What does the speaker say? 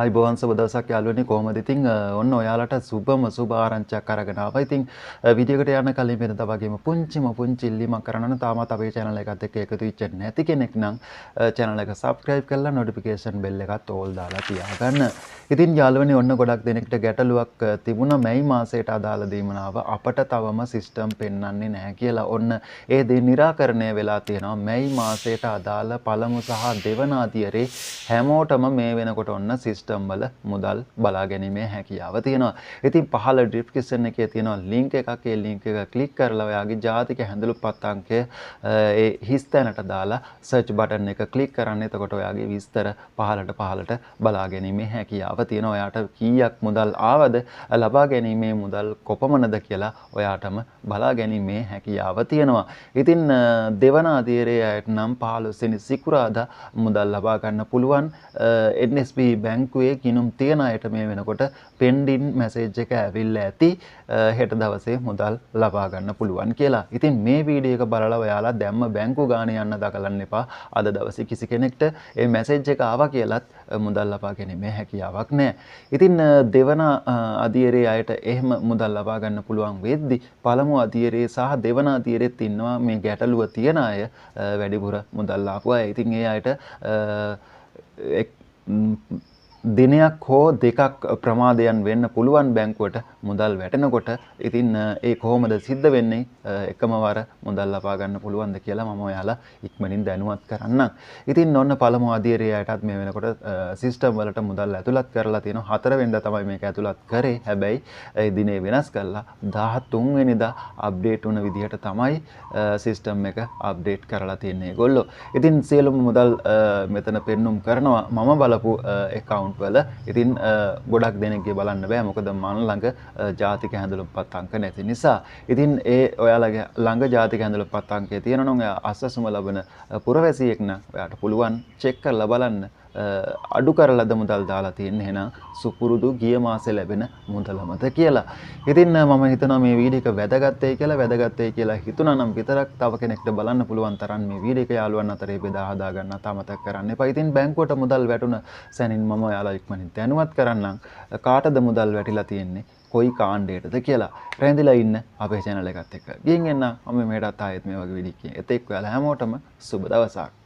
ආයිබෝවන් සුබ දවසක් යාළුවනි කොහමද ඉතින් ඔන්න ඔයාලට සුබ ආරංචියක් අරගෙන ආවා. ඉතින් වීඩියෝ එකට යන්න කලින් වෙනද වගේම පුංචි ඉල්ලීමක් කරන්න ඕන. තාමත් අපේ channel එකත් එක්ක එකතු වෙච්ච නැති කෙනෙක් නම් channel එක subscribe කරලා notification bell එකත් all දාලා තියාගන්න. ඉතින් යාළුවනි ඔන්න ගොඩක් දෙනෙක්ට ගැටලුවක් තිබුණා මැයි මාසයට අදාළ දීමනාව අපට තවම සිස්ටම් පෙන්වන්නේ නැහැ කියලා. ඔන්න ඒ දේ निराකරණය වෙලා තියෙනවා. මැයි මාසයට අදාළ පළමු සහ දෙවන අදියරේ හැමෝටම මේ වෙනකොට ඔන්න සිස්ටම් වල මුදල් බලා ගැනීමේ හැකියාව තියෙනවා. ඉතින් පහළ ඩිස්ක්‍රිප්ෂන් එකේ තියෙනවා link එකක්. ඒ link එක ක්ලික් කරලා ඔයාගේ ජාතික හැඳුනුපත් අංකය ඒ හිස් තැනට දාලා search button එක ක්ලික් කරන්න. එතකොට ඔයාගේ විස්තර පහළට බලා ගැනීමේ හැකියාව තියෙනවා. ඔයාට කීයක් මුදල් ආවද ලබා ගැනීමේ මුදල් කොපමණද කියලා ඔයාටම බලා ගැනීමේ හැකියාව තියෙනවා. ඉතින් දෙවන අදියරේ අයට නම් 15 වෙනි සිකුරාදා මුදල් ලබා ගන්න පුළුවන්. NSB බැංකුවේ ගිණුම් තියන අයට මේ වෙනකොට පෙන්ඩින් මැසේජ් එක ඇවිල්ලා ඇති හෙට දවසේ මුදල් ලබා ගන්න පුළුවන් කියලා. ඉතින් මේ වීඩියෝ එක බලලා ඔයාලා දැම්ම බැංකු ගානේ යන්න දකලන්න එපා. අද දවසේ කිසි කෙනෙක්ට මේ මැසේජ් එක ආවා කියලත් මුදල් ලබා ගැනීමේ හැකියාවක් නැහැ. ඉතින් දෙවන අදියරේ අයට එහෙම මුදල් ලබා ගන්න පුළුවන් වෙද්දි පළමු අදියරේ සහ දෙවන අදියරෙත් ඉන්නවා මේ ගැටලුව තියන අය වැඩිපුර මුදල් ආපු අය. ඉතින් ඒ අයට දිනයක් හෝ දෙකක් ප්‍රමාදයන් වෙන්න පුළුවන් බැංකුවට මුදල් වැටෙනකොට. ඉතින් ඒ කොහොමද සිද්ධ වෙන්නේ එකම වර මුදල් ලබා ගන්න පුළුවන්ද කියලා මම ඔයාලා ඉක්මනින් දැනුවත් කරන්නම්. ඉතින් ඔන්න පළමු අදියරේ අයටත් මේ වෙනකොට සිස්ටම් වලට මුදල් ඇතුළත් කරලා තියෙනවා. 4 වෙනිදා තමයි මේක ඇතුළත් කරේ. හැබැයි ඒ දිනේ වෙනස් කරලා 13 වෙනිදා අප්ඩේට් වුණ විදිහට තමයි සිස්ටම් එක අප්ඩේට් කරලා තියෙන්නේ ඒගොල්ලෝ. ඉතින් සියලුම මුදල් මෙතන පෙන්눔 කරනවා මම බලපු account වල. ඉතින් ගොඩක් දෙනෙක්ගේ බලන්න බෑ මොකද මන් ළඟ ජාතික හැඳුනුම්පත් අංක නැති නිසා. ඉතින් ඒ ඔයාලගේ ළඟ ජාතික හැඳුනුම්පත් අංකය තියෙනවා නම් ඔයා අස්වැසුම ලබන පුරවැසියෙක් නම් ඔයාට පුළුවන් චෙක් කරලා බලන්න අඩු කරලාද මුදල් දාලා තියෙන්නේ එහෙනම් සුපුරුදු ගිය මාසේ ලැබෙන මුදලමද කියලා. ඉතින් මම හිතනවා මේ වීඩියෝ එක වැදගත්යි කියලා හිතුණා නම් විතරක් තව කෙනෙක්ට බලන්න පුළුවන් තරම් මේ වීඩියෝ එක යාළුවන් අතරේ බෙදා හදා ගන්න අමතක කරන්න එපා. ඉතින් බැංකුවට මුදල් වැටුණ සැනින් මම ඔයාලා ඉක්මනින් දැනුවත් කරන්නම් කාටද මුදල් වැටිලා තියෙන්නේ කොයි කාණ්ඩයටද කියලා. රැඳිලා ඉන්න අපේ channel එකත් එක්ක. ගිහින් එන්න මම මෙහෙටත් ආයෙත් මේ වගේ වීඩියෝ එකක්. එතෙක් ඔයාලා හැමෝටම සුබ දවසක්.